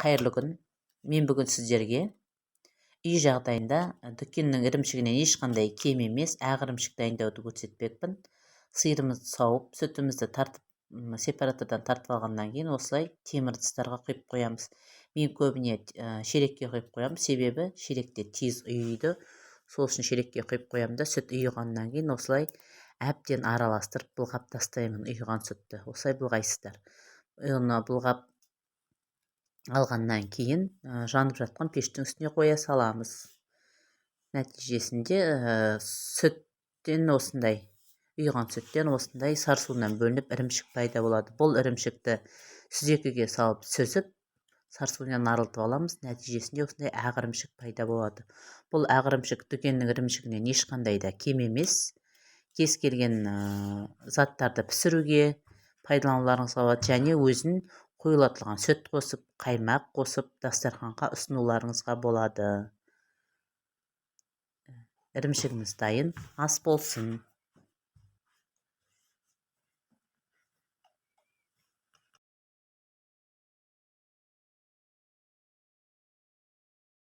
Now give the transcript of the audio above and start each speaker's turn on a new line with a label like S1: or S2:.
S1: Қайырлы күн. Мен бүгін сіздерге үй жағдайында дүкеннің ірімшігінен ешқандай кем емес ақ ірімшік дайындауды көрсетпекпін. Сиырымызды сауып, сүтімізді сепаратордан тартып алғаннан кейін осылай темір ыдыстарға құйып қоямыз. Мен көбіне шелекке құйып қоямын, себебі шелекте тез ұйиды. Сол үшін шелекке құйып қоямын да сүт ұйығаннан кейін осылай әбден араластырып былғап тастаймын ұйыған сүтті. Осылай былғайсыздар. Оны былғап алғаннан кейін жанып жатқан пештің үстіне қоя саламыз. Нәтижесінде сүттен осындай ұйыған сүттен осындай сарсуынан бөлініп ірімшік пайда болады. Бұл ірімшікті сүзекіге салып сүзіп сарсуынан арылтып аламыз. Нәтижесінде осындай ақ ірімшік пайда болады. Бұл ақ ірімшік дүкеннің ірімшігінен ешқандай да кем емес. Кез келген заттарды пісіруге пайдалануларыңызға болады, және өзін қойылатылған сүт қосып, қаймақ қосып дастарханға ұсынуларыңызға болады. Ірімшігіміз дайын, ас болсын.